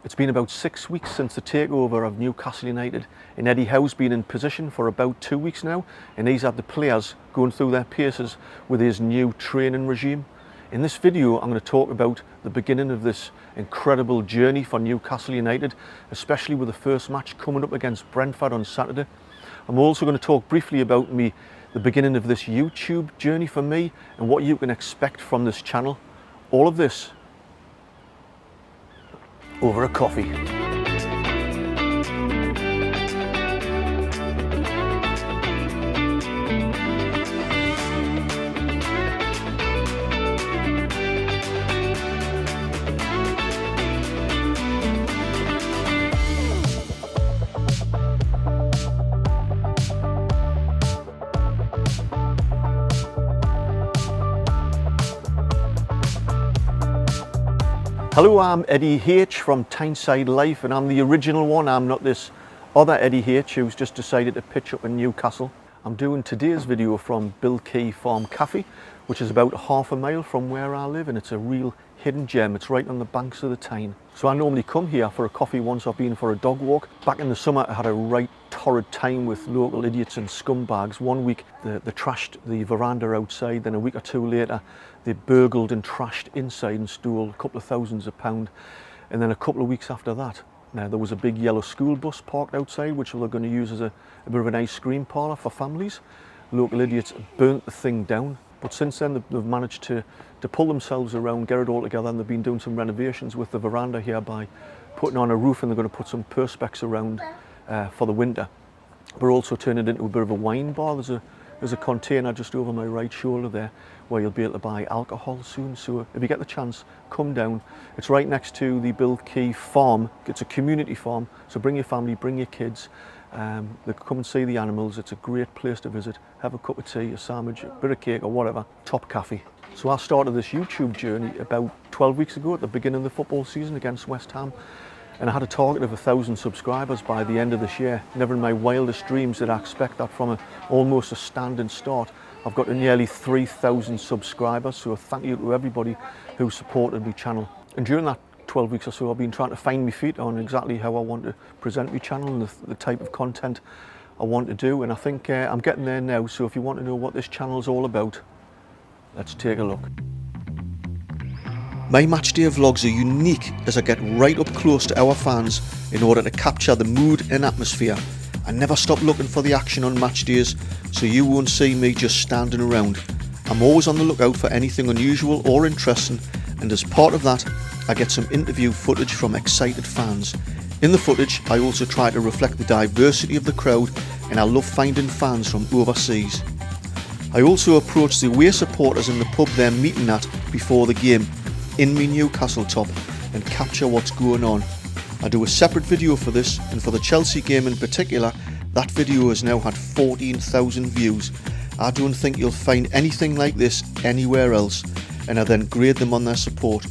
It's been about 6 weeks since the takeover of Newcastle United, and Eddie Howe's been in position for about 2 weeks now, and he's had the players going through their paces with his new training regime. In this video, I'm going to talk about the beginning of this incredible journey for Newcastle United, especially with the first match coming up against Brentford on Saturday. I'm also going to talk briefly about the beginning of this YouTube journey for me and what you can expect from this channel. All of this over a coffee. Hello, I'm Eddie H from Tyneside Life, and I'm the original one. I'm not this other Eddie H who's just decided to pitch up in Newcastle. I'm doing today's video from Bilkey Farm Cafe, which is about half a mile from where I live, and it's a real hidden gem. It's right on the banks of the Tyne. So I normally come here for a coffee once I've been for a dog walk. Back in the summer I had a right torrid time with local idiots and scumbags. One week they trashed the veranda outside, then a week or two later they burgled and trashed inside and stole a couple of thousands of pounds. And then a couple of weeks after that, now there was a big yellow school bus parked outside, which they were going to use as a bit of an ice cream parlour for families. Local idiots burnt the thing down. But since then they've managed to pull themselves around, get it all together, and they've been doing some renovations with the veranda here by putting on a roof, and they're going to put some perspex around for the winter. We're also turning it into a bit of a wine bar. There's a container just over my right shoulder there where you'll be able to buy alcohol soon. So if you get the chance, come down. It's right next to the Bilkey Farm. It's a community farm, so bring your family, bring your kids. They come and see the animals. It's a great place to visit. Have a cup of tea, a sandwich, a bit of cake or whatever. Top cafe. So I started this YouTube journey about 12 weeks ago at the beginning of the football season against West Ham, and I had a target of 1,000 subscribers by the end of this year. Never in my wildest dreams did I expect that from almost a standing start. I've got to nearly 3,000 subscribers, so thank you to everybody who supported my channel. And during that 12 weeks or so, I've been trying to find my feet on exactly how I want to present my channel and the type of content I want to do, and I think I'm getting there now. So if you want to know what this channel is all about, let's take a look. My Matchday vlogs are unique as I get right up close to our fans in order to capture the mood and atmosphere. I never stop looking for the action on match days, so you won't see me just standing around. I'm always on the lookout for anything unusual or interesting, and as part of that I get some interview footage from excited fans. In the footage I also try to reflect the diversity of the crowd, and I love finding fans from overseas. I also approach the away supporters in the pub they're meeting at before the game, in me Newcastle top, and capture what's going on. I do a separate video for this, and for the Chelsea game in particular, that video has now had 14,000 views. I don't think you'll find anything like this anywhere else, and I then grade them on their support.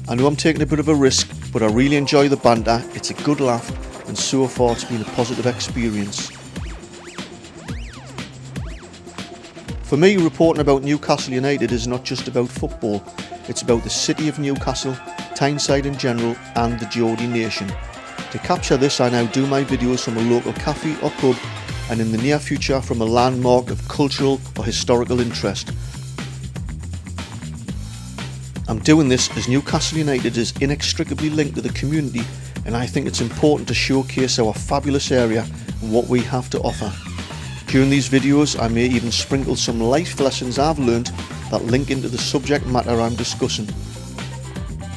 I know I'm taking a bit of a risk, but I really enjoy the banter. It's a good laugh, and so far it's been a positive experience. For me, reporting about Newcastle United is not just about football. It's about the city of Newcastle, Tyneside in general, and the Geordie nation. To capture this, I now do my videos from a local cafe or pub, and in the near future from a landmark of cultural or historical interest. I'm doing this as Newcastle United is inextricably linked to the community, and I think it's important to showcase our fabulous area and what we have to offer. During these videos I may even sprinkle some life lessons I've learned that link into the subject matter I'm discussing.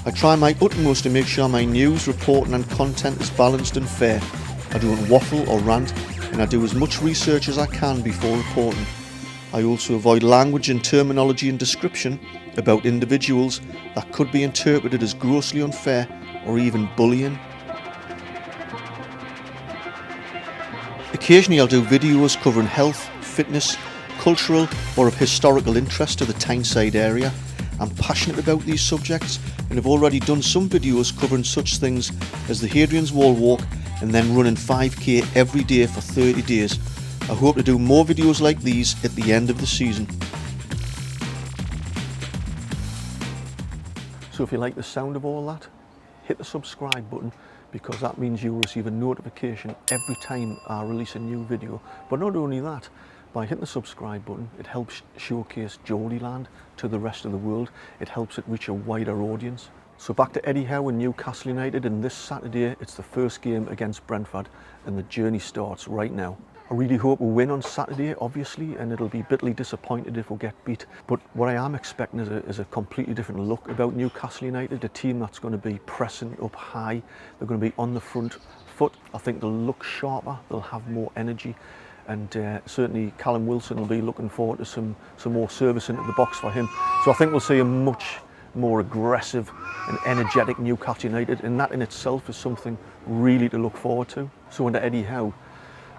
I try my utmost to make sure my news, reporting and content is balanced and fair. I don't waffle or rant, and I do as much research as I can before reporting. I also avoid language and terminology and description about individuals that could be interpreted as grossly unfair or even bullying. Occasionally I'll do videos covering health, fitness, cultural or of historical interest to the Tyneside area. I'm passionate about these subjects and have already done some videos covering such things as the Hadrian's Wall walk and then running 5k every day for 30 days. I hope to do more videos like these at the end of the season. So if you like the sound of all that, hit the subscribe button, because that means you'll receive a notification every time I release a new video. But not only that, by hitting the subscribe button, it helps showcase Geordieland to the rest of the world. It helps it reach a wider audience. So back to Eddie Howe and Newcastle United, and this Saturday it's the first game against Brentford, and the journey starts right now. I really hope we win on Saturday, obviously, and it'll be bitterly disappointed if we get beat. But what I am expecting is a completely different look about Newcastle United, a team that's going to be pressing up high. They're going to be on the front foot. I think they'll look sharper, they'll have more energy, and certainly Callum Wilson will be looking forward to some more service into the box for him. So I think we'll see a much more aggressive and energetic Newcastle United, and that in itself is something really to look forward to. So under Eddie Howe,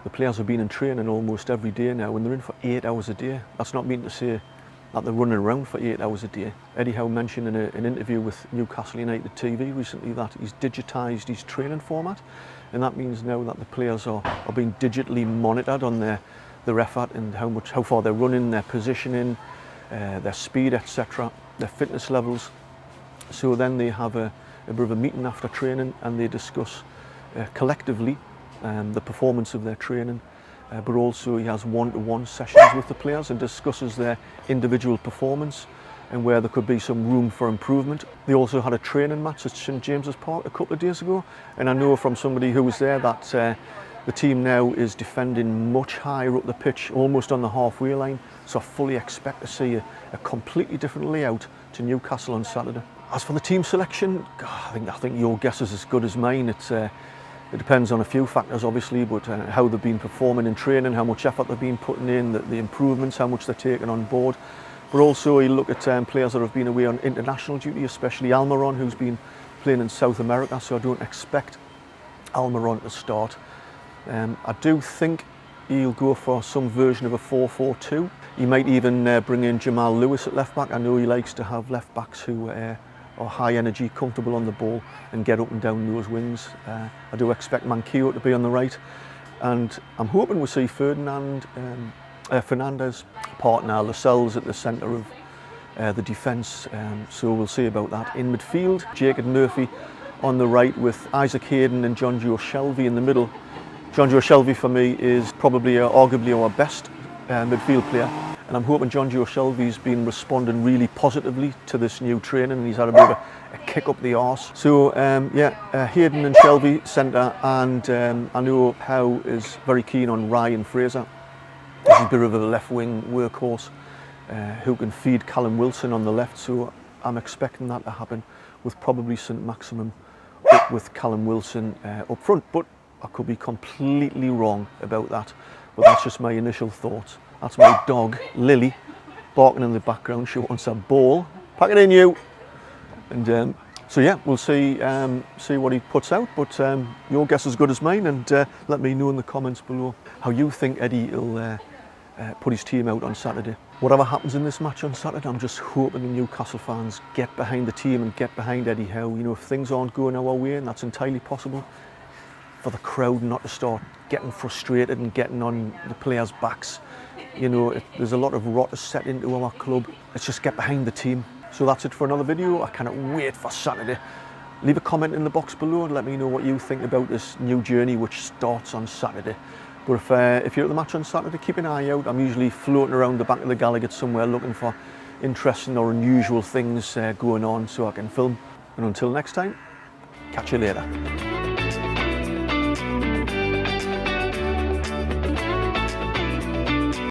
the players have been in training almost every day now, and they're in for 8 hours a day. That's not mean to say that they're running around for 8 hours a day. Eddie Howe mentioned in an interview with Newcastle United TV recently that he's digitised his training format, and that means now that the players are being digitally monitored on their effort and how far they're running, their positioning, their speed, etc., their fitness levels. So then they have a bit of a meeting after training, and they discuss collectively the performance of their training, but also he has one-to-one sessions with the players and discusses their individual performance and where there could be some room for improvement. They also had a training match at St James's Park a couple of days ago, and I know from somebody who was there that the team now is defending much higher up the pitch, almost on the halfway line, so I fully expect to see a completely different layout to Newcastle on Saturday. As for the team selection, I think your guess is as good as mine. It depends on a few factors, obviously, but how they've been performing in training, how much effort they've been putting in, the improvements, how much they're taking on board. But also you look at players that have been away on international duty, especially Almiron, who's been playing in South America, so I don't expect Almiron to start. I do think he'll go for some version of a 4-4-2. He might even bring in Jamal Lewis at left back. I know he likes to have left backs who are high energy, comfortable on the ball and get up and down those wings. I do expect Manquillo to be on the right, and I'm hoping we'll see Fernandez, partner Lascelles at the centre of the defence, so we'll see about that. In midfield, Jacob Murphy on the right with Isaac Hayden and John Joe Shelvey in the middle. John Joe Shelvey for me is probably arguably our best midfield player, and I'm hoping John Joe Shelvey's been responding really positively to this new training, and he's had a bit of a kick up the arse. So Hayden and Shelvey centre, and I know Howe is very keen on Ryan Fraser. He's a bit of a left wing workhorse who can feed Callum Wilson on the left, so I'm expecting that to happen with probably St Maximum up with Callum Wilson up front, but I could be completely wrong about that. But that's just my initial thoughts. That's my dog, Lily, barking in the background. She wants a ball. Pack it in, you. And so yeah, we'll see what he puts out. But your guess is as good as mine, and let me know in the comments below how you think Eddie will put his team out on Saturday. Whatever happens in this match on Saturday, I'm just hoping the Newcastle fans get behind the team and get behind Eddie Howe. You know, if things aren't going our way, and that's entirely possible, for the crowd not to start getting frustrated and getting on the players' backs. You know, there's a lot of rot set into our club. Let's just get behind the team. So that's it for another video. I cannot wait for Saturday. Leave a comment in the box below and let me know what you think about this new journey which starts on Saturday. But if you're at the match on Saturday, keep an eye out. I'm usually floating around the back of the Gallagher somewhere looking for interesting or unusual things going on so I can film. And until next time, catch you later.